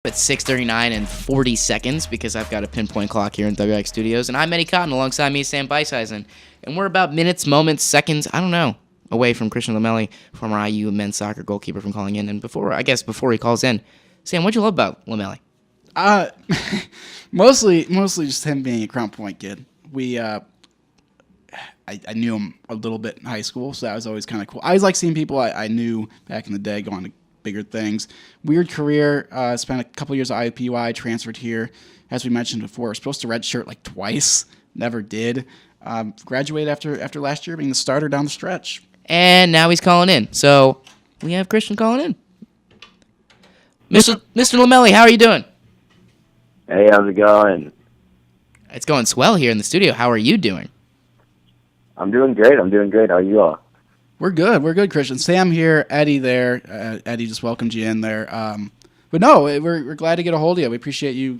At 6:39 and 40 seconds because I've got a pinpoint clock here in WX Studios. And I'm Eddie Cotton alongside me, Sam Beiseisen. And we're about minutes, moments, seconds, I don't know, away from Christian Lomeli, former IU men's soccer goalkeeper, from calling in. And before he calls in, Sam, what'd you love about Lomeli? Mostly just him being a Crown Point kid. I knew him a little bit in high school, so that was always kind of cool. I always like seeing people I knew back in the day go on to bigger things. Weird career. Spent a couple years at IUPUI, transferred here. As we mentioned before, supposed to redshirt like twice. Never did. Graduated after last year being the starter down the stretch. And now he's calling in. So we have Christian calling in. Mr. Lomeli, how are you doing? Hey, how's it going? It's going swell here in the studio. How are you doing? I'm doing great. How are you all? We're good, Christian. Sam here, Eddie there. Eddie just welcomed you in there. But no, we're glad to get a hold of you. We appreciate you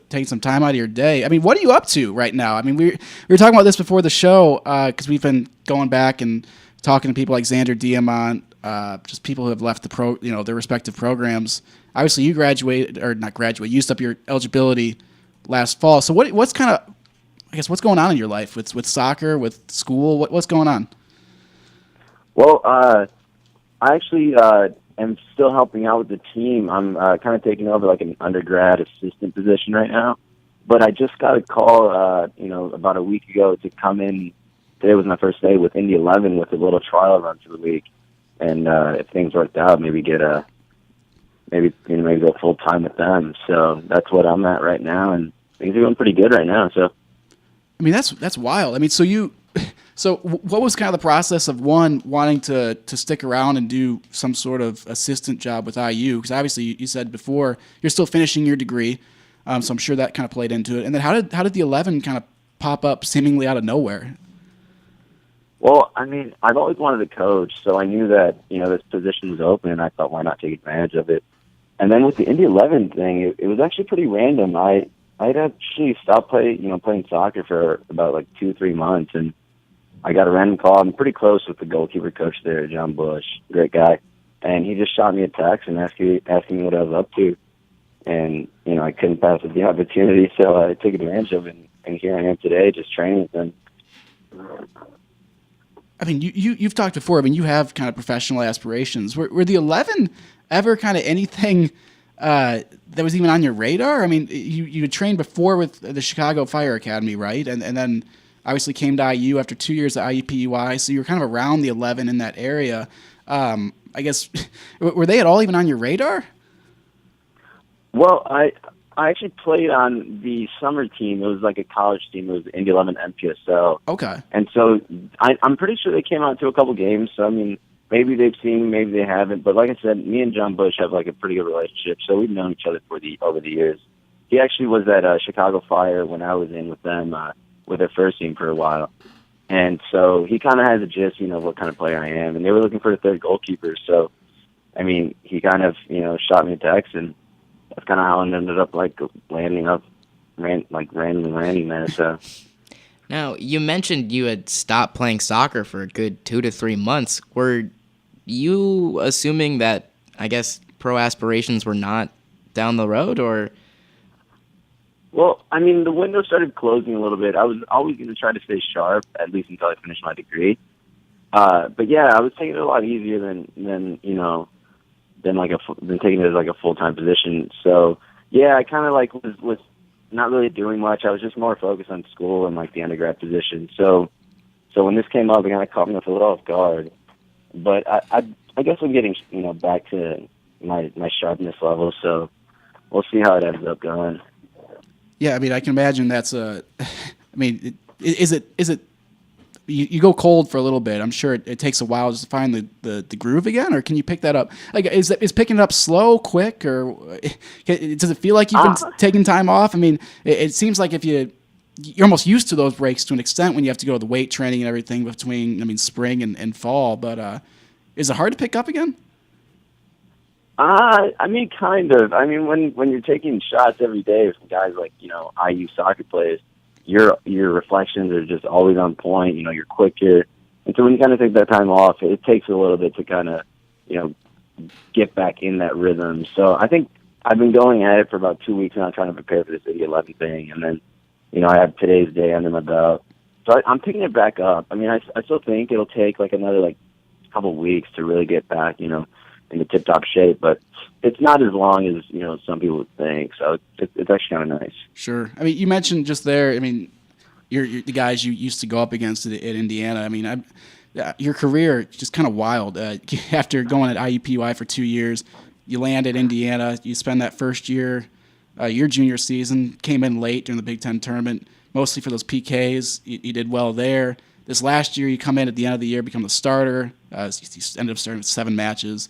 taking some time out of your day. I mean, what are you up to right now? I mean, we were talking about this before the show because we've been going back and talking to people like Xander Diamant, just people who have left their respective programs. Obviously, you used up your eligibility last fall. So what's going on in your life with soccer, with school? What's going on? Well, I actually am still helping out with the team. I'm kind of taking over like an undergrad assistant position right now. But I just got a call, about a week ago to come in. Today was my first day with Indy 11 with a little trial run for the week. And if things worked out, maybe go full time with them. So that's what I'm at right now, and things are going pretty good right now. So, I mean, that's wild. I mean, So what was kind of the process of one wanting to stick around and do some sort of assistant job with IU? Because obviously you said before you're still finishing your degree, so I'm sure that kind of played into it. And then how did the 11 kind of pop up seemingly out of nowhere? Well, I mean, I've always wanted to coach, so I knew that this position was open, and I thought, why not take advantage of it? And then with the Indy 11 thing, it was actually pretty random. I'd actually stopped playing soccer for about like 2-3 months, and I got a random call. I'm pretty close with the goalkeeper coach there, John Bush, great guy, and he just shot me a text and asking me what I was up to, and I couldn't pass up the opportunity, so I took advantage of it, and here I am today, just training with them. I mean, you've talked before. I mean, you have kind of professional aspirations. Were the 11 ever kind of anything that was even on your radar? I mean, you had trained before with the Chicago Fire Academy, right? And then obviously came to IU after 2 years at IUPUI, so you were kind of around the 11 in that area. I guess, were they at all even on your radar? Well, I actually played on the summer team. It was like a college team. It was the Indy 11 MPSL. Okay. And so I'm pretty sure they came out to a couple games. So, I mean, maybe they've seen me, maybe they haven't. But like I said, me and John Bush have like a pretty good relationship. So we've known each other over the years. He actually was at Chicago Fire when I was in with them with their first team for a while. And so he kind of has a gist, what kind of player I am. And they were looking for a third goalkeeper. So, I mean, he kind of, shot me a text, and that's kind of how it ended up randomly landing there. So. Now, you mentioned you had stopped playing soccer for a good 2 to 3 months. Were you assuming that, I guess, pro aspirations were not down the road, or? Well, I mean, the window started closing a little bit. I was always going to try to stay sharp, at least until I finished my degree. But yeah, I was taking it a lot easier than taking it as like a full-time position. So yeah, I kind of was not really doing much. I was just more focused on school and like the undergrad position. So when this came up, it kind of caught me with a little off guard. But I guess I'm getting back to my sharpness level. So we'll see how it ends up going. Yeah, I mean, I can imagine that's I mean, is it? You go cold for a little bit. I'm sure it takes a while just to find the groove again, or can you pick that up? Like, is picking it up slow, quick, or does it feel like you've been taking time off? I mean, it seems like you're almost used to those breaks to an extent when you have to go to the weight training and everything between spring and fall. But is it hard to pick up again? I mean, kind of. I mean, when you're taking shots every day from guys like IU soccer players, your reflections are just always on point. You're quicker, and so when you kind of take that time off, it takes a little bit to kind of get back in that rhythm. So I think I've been going at it for about 2 weeks now, trying to prepare for this Indy 11 thing, and then I have today's day under my belt, so I'm picking it back up. I mean, I still think it'll take like another couple weeks to really get back, into tip-top shape, but it's not as long as some people would think. So it's actually kind of nice. Sure. I mean, you mentioned just there. I mean, you're the guys you used to go up against at Indiana. I mean, your career just kind of wild. After going at IUPUI for 2 years, you land at Indiana. You spend that first year, your junior season, came in late during the Big Ten tournament, mostly for those PKs. You did well there. This last year, you come in at the end of the year, become the starter. You ended up starting with 7 matches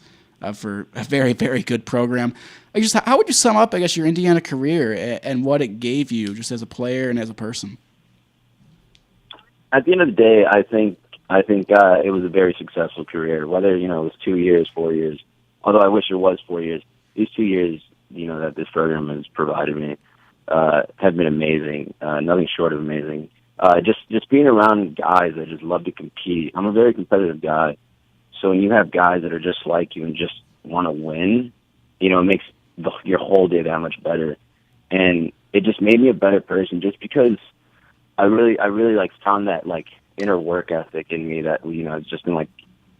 for a very, very good program. How would you sum up, I guess, your Indiana career and what it gave you just as a player and as a person? At the end of the day, I think it was a very successful career. Whether it was 2 years, 4 years, although I wish it was 4 years. These 2 years, that this program has provided me, have been amazing. Nothing short of amazing. Just being around guys that just love to compete. I'm a very competitive guy, so when you have guys that are just like you and just want to win, it makes your whole day that much better. And it just made me a better person, just because I really found that inner work ethic in me that it's just been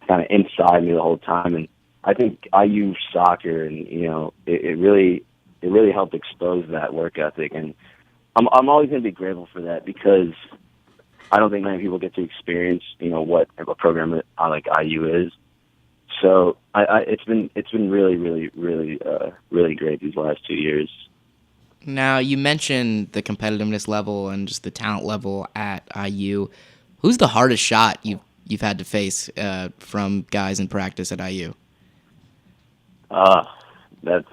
kind of inside me the whole time. And I think IU soccer and it really helped expose that work ethic, and I'm always going to be grateful for that, because I don't think many people get to experience what a program like IU is. So it's been really, really, really, really great these last 2 years. Now, you mentioned the competitiveness level and just the talent level at IU. Who's the hardest shot you've had to face from guys in practice at IU? This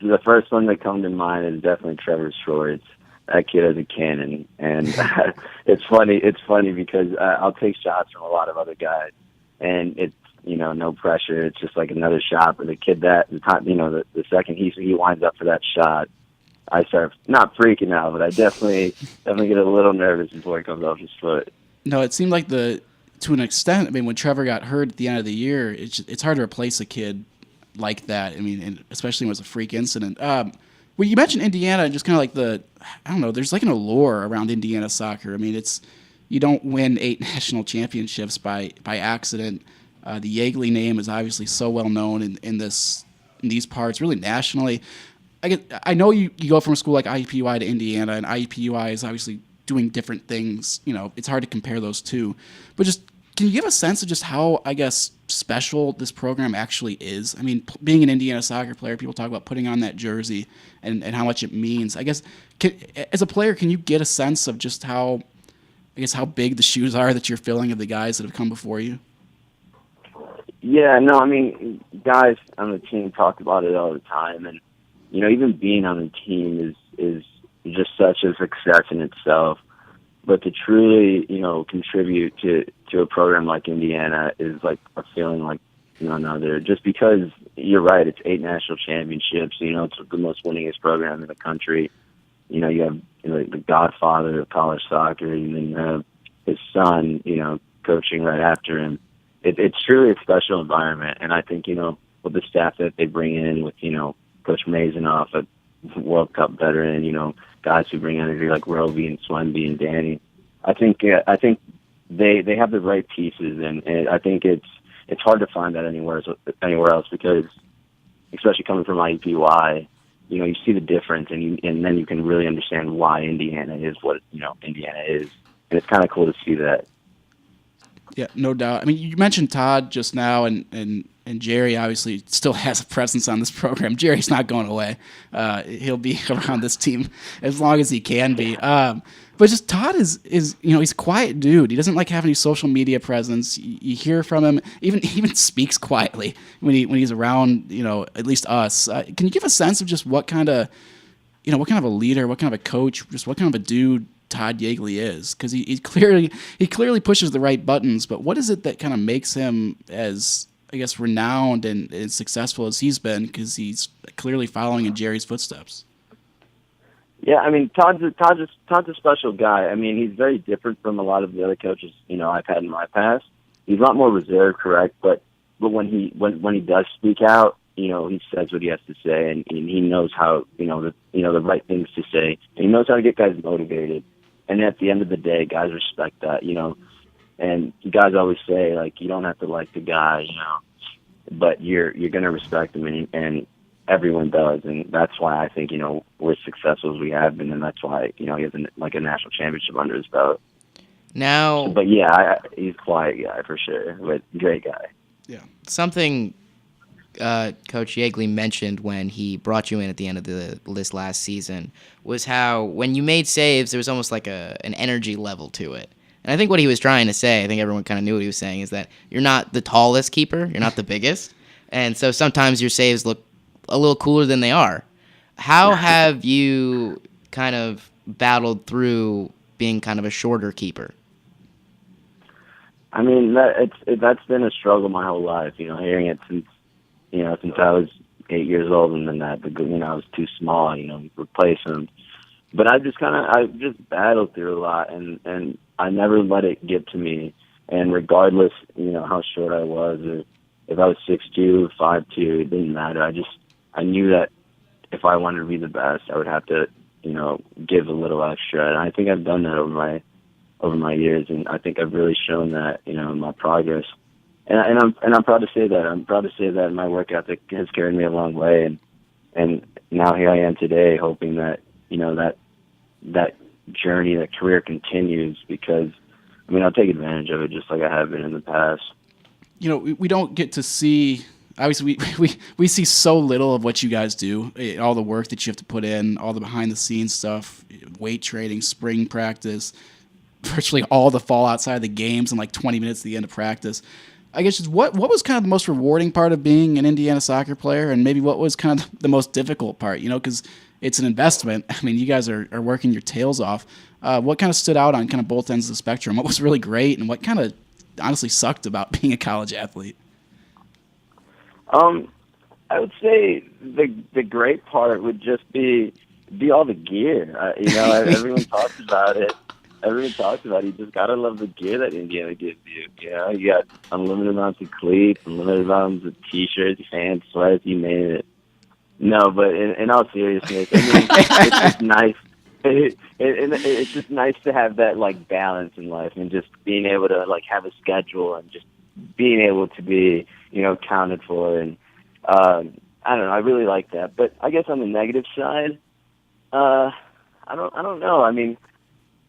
is the first one that comes to mind is definitely Trevor Schwartz. That kid has a cannon, and it's funny because I'll take shots from a lot of other guys, and it's no pressure. It's just like another shot. But the kid the second he winds up for that shot, I start not freaking out, but I definitely get a little nervous before he comes off his foot. No, it seemed like to an extent. I mean, when Trevor got hurt at the end of the year, it's hard to replace a kid like that. I mean, and especially when it was a freak incident. Well, you mentioned Indiana, and just kind of there's an allure around Indiana soccer. I mean, you don't win 8 national championships by accident. The Yeagley name is obviously so well known in these parts, really nationally. I know you go from a school like IUPUI to Indiana, and IUPUI is obviously doing different things. It's hard to compare those two. But just, can you give a sense of just how, I guess, special this program actually is? I mean, being an Indiana soccer player, people talk about putting on that jersey and how much it means. I guess, as a player, can you get a sense of just how big the shoes are that you're filling of the guys that have come before you? Yeah, no, I mean, guys on the team talk about it all the time, and even being on the team is just such a success in itself. But to truly, contribute to a program like Indiana is like a feeling like none other. Just because you're right, it's 8 national championships. It's the most winningest program in the country. You have the godfather of college soccer, and then you have his son, coaching right after him. It's truly a special environment, and I think with the staff that they bring in, with Coach Mazinoff, a World Cup veteran, guys who bring energy like Roby and Swenby and Danny. I think they have the right pieces, and I think it's hard to find that anywhere else, because especially coming from IUPUI, you see the difference, and then you can really understand why Indiana is what Indiana is, and it's kind of cool to see that. Yeah, no doubt. I mean, you mentioned Todd just now, and Jerry obviously still has a presence on this program. Jerry's not going away. He'll be around this team as long as he can be. But just Todd is he's a quiet dude. He doesn't have any social media presence. You hear from him, even speaks quietly when he's around. At least us. Can you give a sense of just what kind of a leader, what kind of a coach, just what kind of a dude Todd Yeagley is? Because he clearly pushes the right buttons. But what is it that kind of makes him as, I guess, renowned and as successful as he's been? Because he's clearly following in Jerry's footsteps. Yeah, I mean, Todd's a special guy. I mean, he's very different from a lot of the other coaches I've had in my past. He's a lot more reserved, correct, but when he does speak out, he says what he has to say, and he knows how, the right things to say, and he knows how to get guys motivated. And at the end of the day, guys respect that, and guys always say, like, you don't have to like the guy, but you're going to respect him, and everyone does. And that's why I think, we're successful as we have been, and that's why, he has a national championship under his belt. Now, but yeah, he's a quiet guy for sure, but great guy. Yeah. Something Coach Yeagley mentioned when he brought you in at the end of the list last season was how when you made saves, there was almost like an energy level to it. And I think what he was trying to say, I think everyone kind of knew what he was saying, is that you're not the tallest keeper, you're not the biggest, and so sometimes your saves look a little cooler than they are. How have you kind of battled through being kind of a shorter keeper? I mean, that's been a struggle my whole life, hearing it since I was 8 years old, and then I was too small, replace him. But I just battled through a lot, and I never let it get to me. And regardless, how short I was, or if I was 6'2", 5'2", it didn't matter. I knew that if I wanted to be the best, I would have to, give a little extra. And I think I've done that over my years, and I think I've really shown that, in my progress. And I'm proud to say that. I'm proud to say that my work ethic has carried me a long way, and now here I am today, hoping that that journey, that career continues, because I'll take advantage of it just like I have been in the past. We don't get to see. Obviously, we see so little of what you guys do, all the work that you have to put in, all the behind the scenes stuff, weight training, spring practice, virtually all the fall outside of the games in like 20 minutes at the end of practice. I guess just what was kind of the most rewarding part of being an Indiana soccer player, and maybe what was kind of the most difficult part, because it's an investment. You guys are working your tails off. What kind of stood out on kind of both ends of the spectrum? What was really great, and what kind of honestly sucked about being a college athlete? I would say the great part would just be all the gear. Everyone talks about it. Everyone talks about it. You just gotta love the gear that Indiana gives you. You got unlimited amounts of cleats, unlimited amounts of t-shirts, pants, sweats, you name it. No, but in all seriousness, it's just nice. It's just nice to have that balance in life, and just being able to have a schedule, and just being able to be counted for, and I don't know. I really like that. But I guess on the negative side, I don't know.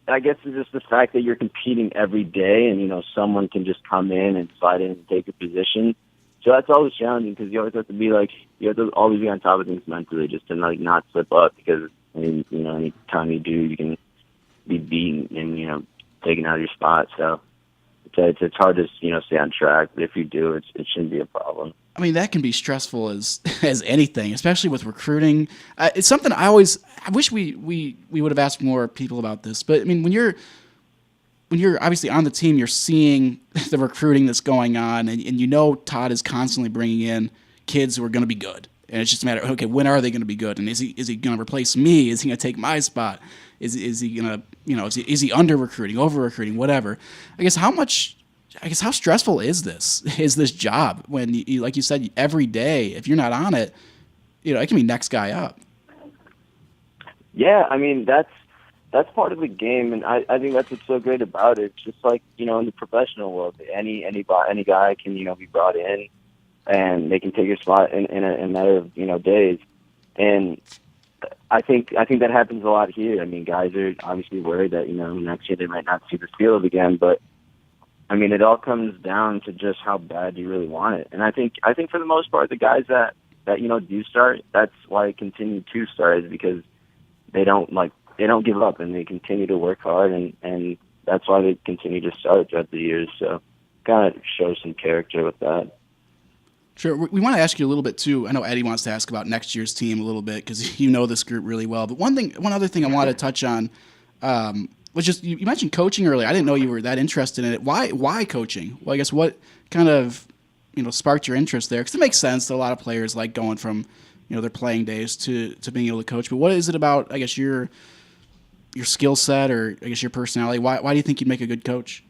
I guess it's just the fact that you're competing every day, and someone can just come in and slide in and take a position. So that's always challenging, because you always have to be you have to always be on top of things mentally, just to not slip up, because any time you do, you can be beaten and taken out of your spot. So it's hard to stay on track, but if you do, it shouldn't be a problem. That can be stressful as anything, especially with recruiting. It's something I wish we would have asked more people about this. But when you're obviously on the team, you're seeing the recruiting that's going on, and Todd is constantly bringing in kids who are going to be good. And it's just a matter of, okay, when are they going to be good? And is he going to replace me? Is he going to take my spot? Is he going to, is he under recruiting, over recruiting, whatever? I guess how stressful is this job when you, like you said, every day, if you're not on it, it can be next guy up. Yeah, that's part of the game, and I think that's what's so great about it. It's just in the professional world, any guy can be brought in, and they can take your spot in a matter of days. And I think that happens a lot here. Guys are obviously worried that next year they might not see the field again, but it all comes down to just how bad you really want it. And I think for the most part, the guys that do start, that's why they continue to start, is because they don't give up, and they continue to work hard, and that's why they continue to start throughout the years. So kind of shows some character with that. Sure. We want to ask you a little bit too. I know Eddie wants to ask about next year's team a little bit, because this group really well. But one other thing I wanted to touch on was just you mentioned coaching earlier. I didn't know you were that interested in it. Why coaching? Well, I guess what kind of sparked your interest there? Because it makes sense that a lot of players like going from their playing days to being able to coach. But what is it about, I guess, your skill set, or I guess your personality? Why do you think you'd make a good coach?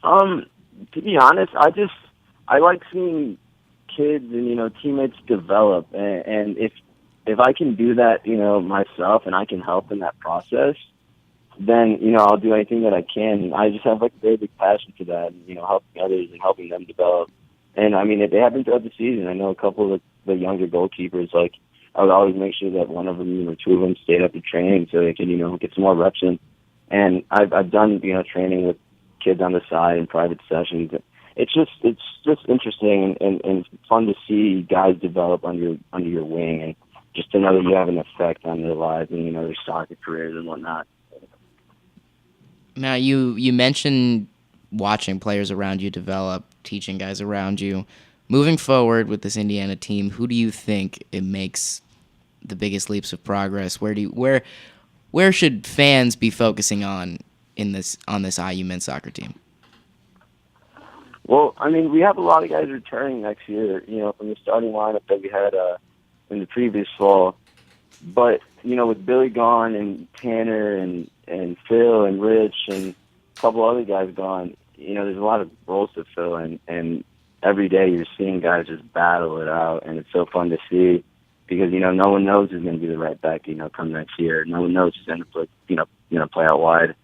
To be honest, I like seeing kids and teammates develop, and if I can do that myself and I can help in that process, then I'll do anything that I can. I just have like a very big passion for that, and helping others and helping them develop. And I mean, it happened throughout the season. I know a couple of the younger goalkeepers, like I would always make sure that one of them or two of them stayed up to training so they could get some more reps in. And I've done training with kids on the side in private sessions. It's just interesting and fun to see guys develop under your wing, and just to know that you have an effect on their lives and their soccer careers and whatnot. Now you mentioned watching players around you develop, teaching guys around you. Moving forward with this Indiana team, who do you think it makes the biggest leaps of progress? Where should fans be focusing on this IU men's soccer team? Well, I mean, we have a lot of guys returning next year, from the starting lineup that we had in the previous fall. But, with Billy gone and Tanner and Phil and Rich and a couple other guys gone, there's a lot of roles to fill, and every day you're seeing guys just battle it out, and it's so fun to see because, no one knows who's going to be the right back, come next year. No one knows who's going to play, play out wide.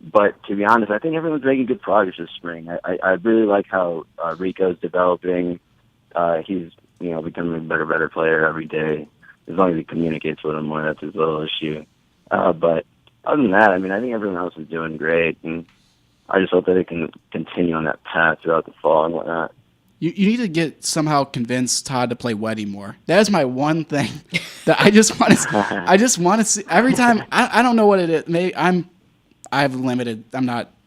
But to be honest, I think everyone's making good progress this spring. I really like how Rico's developing. He's, becoming a better player every day. As long as he communicates with him more, that's his little issue. But other than that, I mean, I think everyone else is doing great, and I just hope that they can continue on that path throughout the fall and whatnot. You need to somehow convince Todd to play Weddy more. That is my one thing that I just want to. I just want to see every time. I don't know what it is. Maybe I've limited.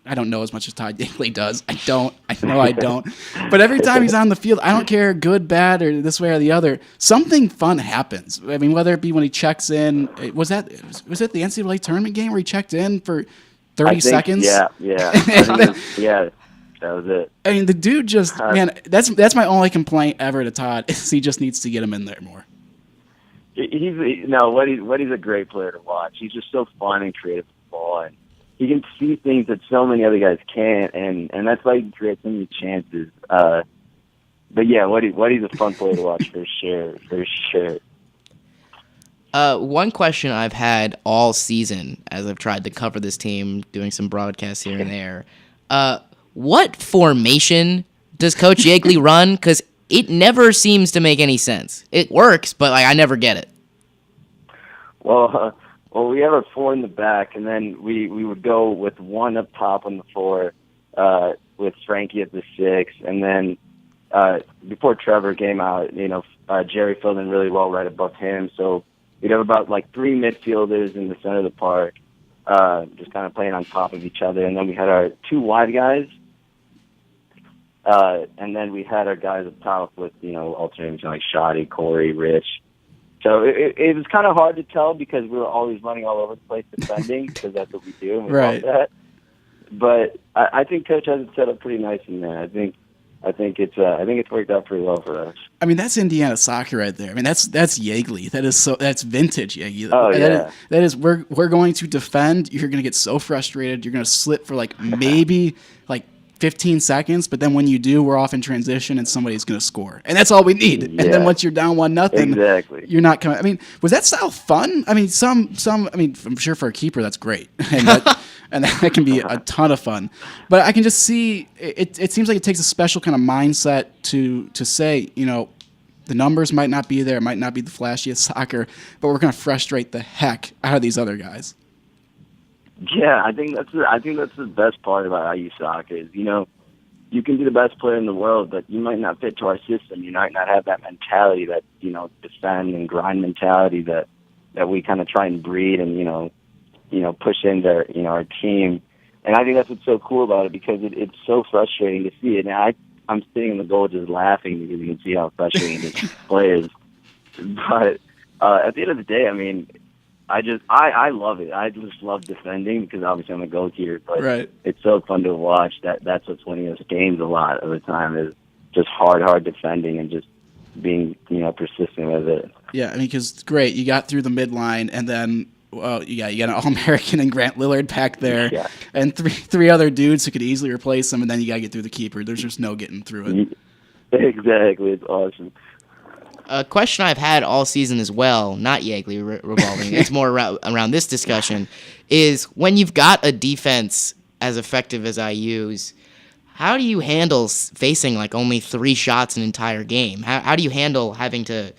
I don't know as much as Todd Yagley does. I know I don't. But every time he's on the field, I don't care, good, bad, or this way or the other, something fun happens. I mean, whether it be when he checks in. Was it the NCAA tournament game where he checked in for 30 seconds? Yeah. That was it. I mean, the dude just, man, that's my only complaint ever to Todd is he just needs to get him in there more. Weddy's a great player to watch. He's just so fun and creative with the ball, and he can see things that so many other guys can't, and that's why he can create so many chances. But yeah, Weddy's a fun player to watch for sure. One question I've had all season as I've tried to cover this team, doing some broadcasts here and there. What formation does Coach Yagley run? Because it never seems to make any sense. It works, but I never get it. Well, we have a 4 in the back, and then we would go with 1 up top on the 4, with Frankie at the 6, and then before Trevor came out, Jerry filled in really well right above him. So we'd have about 3 midfielders in the center of the park, just kind of playing on top of each other, and then we had our 2 wide guys. And then we had our guys up top with, alternating like Shoddy, Corey, Rich. So it was kind of hard to tell because we were always running all over the place defending because that's what we do. And we love that. But I think Coach has it set up pretty nice in there. I think it's worked out pretty well for us. I mean, that's Indiana soccer right there. I mean, that's Yagley. That's vintage Yagley. Oh yeah. That is we're going to defend. You're going to get so frustrated. You're going to slip for maybe 15 seconds, but then when you do, we're off in transition and somebody's going to score. And that's all we need. Yeah. And then once you're down 1-0, exactly. You're not coming. I mean, was that style fun? I mean, I'm sure for a keeper that's great. And that can be a ton of fun. But I can just see it seems like it takes a special kind of mindset to say, the numbers might not be there, it might not be the flashiest soccer, but we're going to frustrate the heck out of these other guys. Yeah, I think that's the best part about IU soccer is, you can be the best player in the world, but you might not fit to our system. You might not have that mentality, that, defend and grind mentality that we kind of try and breed and, push into, our team. And I think that's what's so cool about it because it's so frustrating to see it. Now, I'm sitting in the goal just laughing because you can see how frustrating this play is. But at the end of the day, I mean, I love it. I just love defending because obviously I'm a goalkeeper, but It's so fun to watch. That's what's winning us games a lot of the time is just hard defending and just being, persistent with it. Yeah, I mean, because great, you got through the midline, and then you got an All-American and Grant Lillard back there, and three other dudes who could easily replace him, and then you got to get through the keeper. There's just no getting through it. Exactly. It's awesome. A question I've had all season as well, not Yeagley revolving, it's more around this discussion, is when you've got a defense as effective as IU's, how do you handle facing like only 3 shots an entire game? How do you handle having to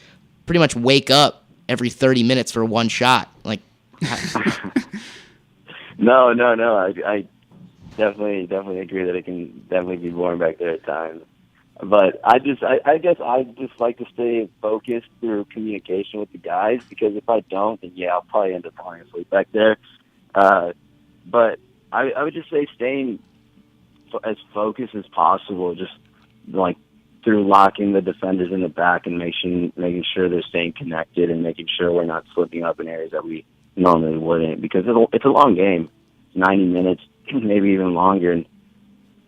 pretty much wake up every 30 minutes for one shot? Like, No. I definitely agree that it can definitely be boring back there at times. But I guess I just like to stay focused through communication with the guys, because if I don't, then I'll probably end up falling asleep back there. But I would just say staying as focused as possible, just like through locking the defenders in the back and making sure they're staying connected and making sure we're not slipping up in areas that we normally wouldn't, because it's a long game, 90 minutes, maybe even longer, and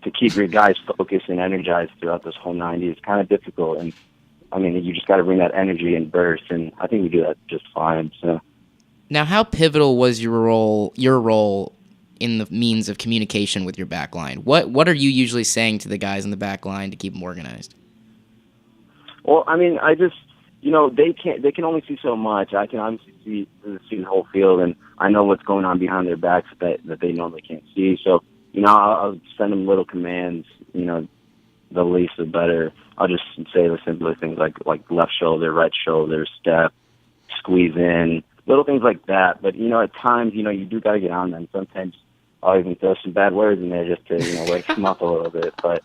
to keep your guys focused and energized throughout this whole 90 is kind of difficult. And I mean, you just got to bring that energy and burst, and I think we do that just fine. So, now, how pivotal was your role in the means of communication with your back line? What are you usually saying to the guys in the back line to keep them organized? Well, I mean, I just, they can only see so much. I can obviously see the whole field, and I know what's going on behind their backs that they normally can't see. So, I'll send them little commands, the least the better. I'll just say the simpler things like left shoulder, right shoulder, step, squeeze in, little things like that. But, at times, you do got to get on them. Sometimes I'll even throw some bad words in there just to, wake them up a little bit. But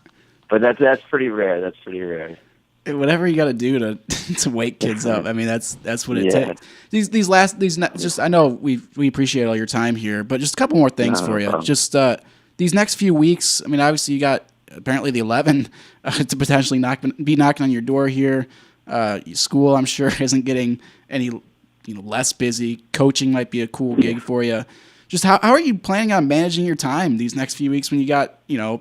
that's pretty rare. That's pretty rare. Whatever you got to do to wake kids up. I mean, that's what it takes. I know we appreciate all your time here, but just a couple more things for you. Problem. Just these next few weeks. I mean, obviously you got apparently the 11 to potentially be knocking on your door here. School, I'm sure, isn't getting any less busy. Coaching might be a cool gig for you. Just how are you planning on managing your time these next few weeks when you got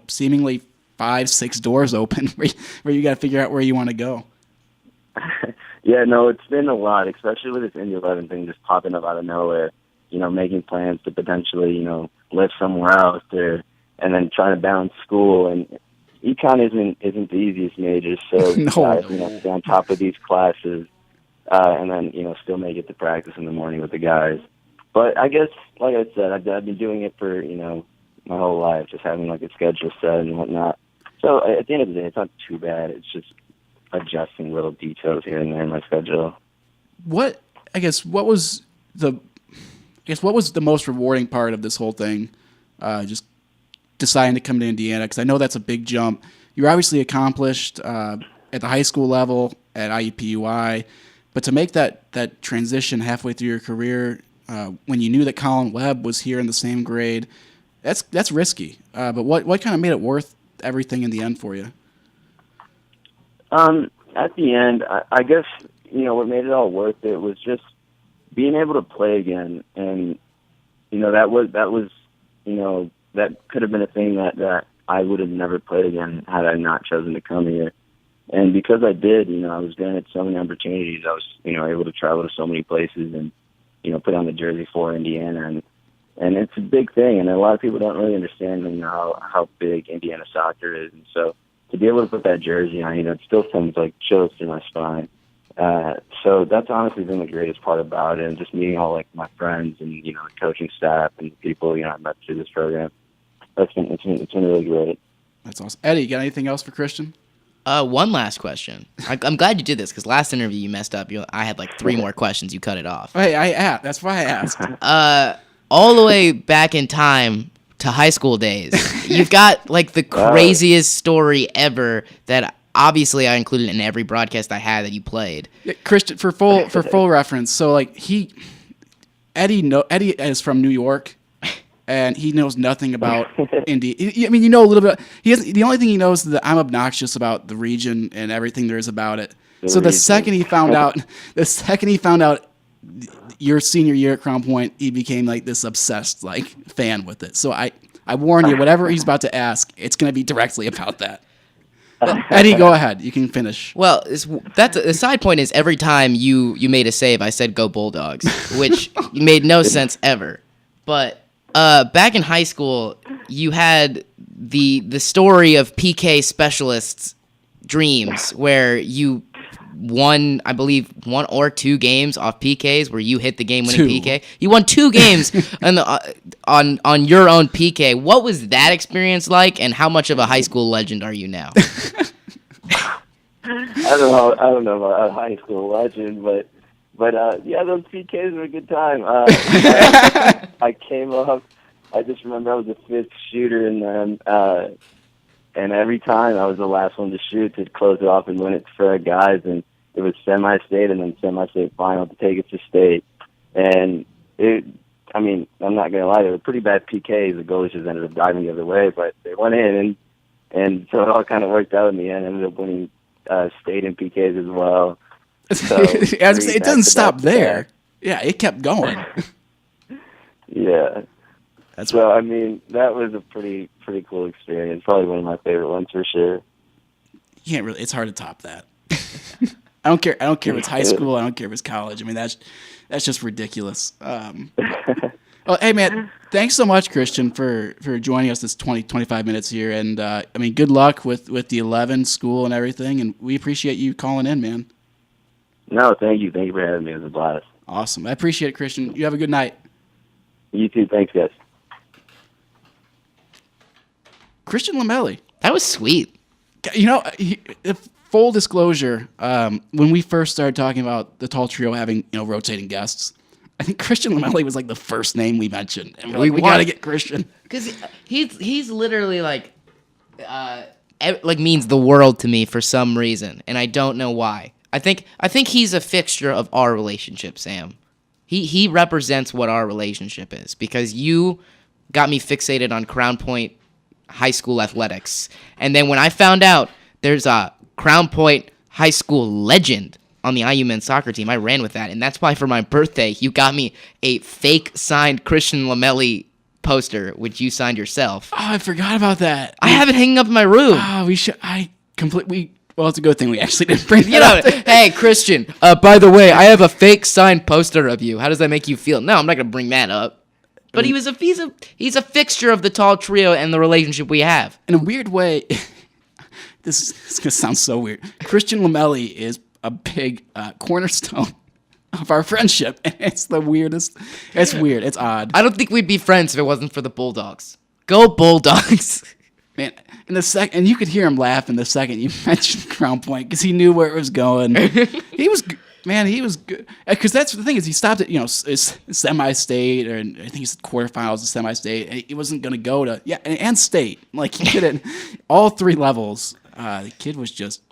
seemingly 5-6 doors open where you got to figure out where you want to go? Yeah, no, it's been a lot, especially with this Indy 11 thing just popping up out of nowhere. Making plans to potentially live somewhere else there, and then trying to balance school, and econ isn't the easiest major, so guys, stay on top of these classes, and then still make it to practice in the morning with the guys. But I guess, like I said, I've been doing it for my whole life, just having like a schedule set and whatnot. So at the end of the day, it's not too bad. It's just adjusting little details here and there in my schedule. What was the most rewarding part of this whole thing? Just deciding to come to Indiana, because I know that's a big jump. You're obviously accomplished at the high school level at IUPUI, but to make that transition halfway through your career, when you knew that Colin Webb was here in the same grade, that's risky. But what kind of made it worth everything in the end for you? At the end, I guess what made it all worth it was just being able to play again, and that could have been a thing that I would have never played again had I not chosen to come here. And because I did, I was granted so many opportunities. I was, able to travel to so many places and, put on the jersey for Indiana. And it's a big thing, and a lot of people don't really understand, how big Indiana soccer is. And so to be able to put that jersey on, it still sends like chills through my spine. So that's honestly been the greatest part about it, and just meeting all like my friends and the coaching staff and people I met through this program. It's been really great. That's awesome. Eddie, got anything else for Christian? One last question. I'm glad you did this, because last interview you messed up. I had like 3 more questions. You cut it off. Hey, that's why I asked. All the way back in time to high school days, you've got like the craziest story ever that obviously I included in every broadcast I had that you played. Yeah, Christian, for full reference, so like Eddie is from New York, and he knows nothing about Indy. I mean, a little bit. The only thing he knows is that I'm obnoxious about the region and everything there is about it. The second he found out your senior year at Crown Point, he became like this obsessed like fan with it. So I warn you, whatever he's about to ask, it's going to be directly about that. Eddie, go ahead. You can finish. Well, the side point is every time you made a save, I said go Bulldogs, which made no sense ever. But back in high school, you had the story of PK specialists dreams where you won, I believe, 1 or 2 games off PKs where you hit the game-winning 2. PK. You won 2 games on your own PK. What was that experience like, and how much of a high school legend are you now? I don't know about a high school legend, but yeah, those PKs were a good time. I came up. I just remember I was the 5th shooter in them, and every time I was the last one to shoot to close it off and win it for guys, and it was semi-state and then semi-state final to take it to state. And I'm not gonna lie, they were pretty bad PKs. The goalies just ended up diving the other way, but they went in, and so it all kind of worked out in the end. I ended up winning state in PKs as well. So it doesn't stop there. Yeah, it kept going. Yeah. So I mean, that was a pretty cool experience. Probably one of my favorite ones for sure. You can't really. It's hard to top that. I don't care if it's high school. I don't care if it's college. I mean, that's just ridiculous. Well, hey man, thanks so much, Christian, for joining us this 25 minutes here. And I mean, good luck with the 11 school and everything. And we appreciate you calling in, man. No, thank you. Thank you for having me. It was a blast. Awesome. I appreciate it, Christian. You have a good night. You too. Thanks, guys. Christian Lomeli. That was sweet. You know, full disclosure, when we first started talking about the Tall Trio having, rotating guests, I think Christian Lomeli was like the first name we mentioned. And we're like, we got to get Christian. Because he's literally like means the world to me for some reason, and I don't know why. I think he's a fixture of our relationship, Sam. He represents what our relationship is, because you got me fixated on Crown Point High School athletics, and then when I found out there's a Crown Point High School legend on the IU men's soccer team, I ran with that, and that's why for my birthday you got me a fake signed Christian Lomeli poster, which you signed yourself. Oh, I forgot about that. I have it hanging up in my room. Oh, well, it's a good thing we actually didn't bring it up. Hey, Christian, by the way, I have a fake signed poster of you. How does that make you feel? No, I'm not going to bring that up. But he's a fixture of the Tall Trio and the relationship we have. In a weird way, this is going to sound so weird. Christian Lomeli is a big cornerstone of our friendship, and it's the weirdest. It's weird. It's odd. I don't think we'd be friends if it wasn't for the Bulldogs. Go Bulldogs! Man, and you could hear him laugh in the second you mentioned Crown Point, because he knew where it was going. He was good. Because that's the thing, is he stopped at semi-state, or I think he said quarterfinals and semi-state, and he wasn't going to go to and state. Like, he did it all 3 levels. The kid was just.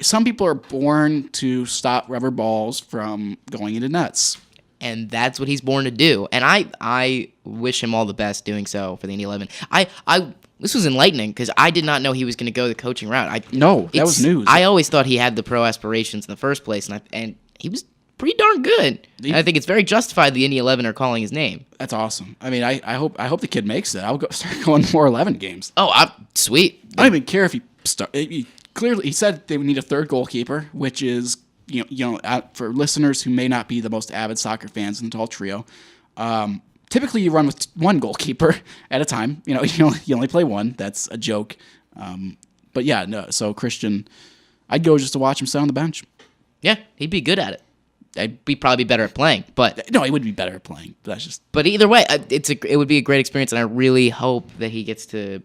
Some people are born to stop rubber balls from going into nets. And that's what he's born to do. And I wish him all the best doing so for the Indy 11. This was enlightening, because I did not know he was going to go the coaching route. No, that was news. I always thought he had the pro aspirations in the first place, and he was pretty darn good. And I think it's very justified the Indy 11 are calling his name. That's awesome. I mean, I hope the kid makes it. I'll start going more 11 games. Oh, sweet. I don't even care if clearly, he said they would need a 3rd goalkeeper, which is, for listeners who may not be the most avid soccer fans in the Tall Trio, typically you run with 1 goalkeeper at a time. You only play 1. That's a joke. But yeah, no. So Christian, I'd go just to watch him sit on the bench. Yeah, he'd be good at it. He'd probably be better at playing, but no, he would be better at playing. But that's just. But either way, it would be a great experience, and I really hope that he gets to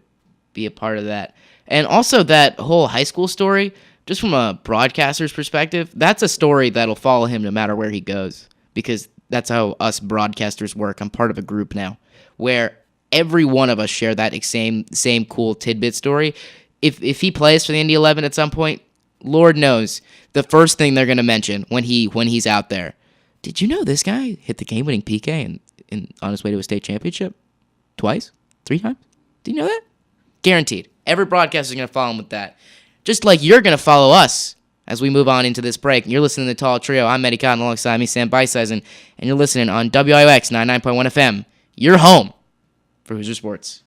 be a part of that. And also that whole high school story, just from a broadcaster's perspective, that's a story that'll follow him no matter where he goes, because that's how us broadcasters work. I'm part of a group now where every one of us share that same cool tidbit story. If he plays for the Indy 11 at some point, Lord knows the first thing they're going to mention when he's out there. Did you know this guy hit the game-winning PK and on his way to a state championship? Twice? 3 times? Did you know that? Guaranteed. Every broadcaster is going to follow him with that. Just like you're going to follow us as we move on into this break. And you're listening to the Tall Trio. I'm Eddie Cotton alongside me, Sam Beiseisen, and you're listening on WIOX 99.1 FM. You're home for Hoosier Sports.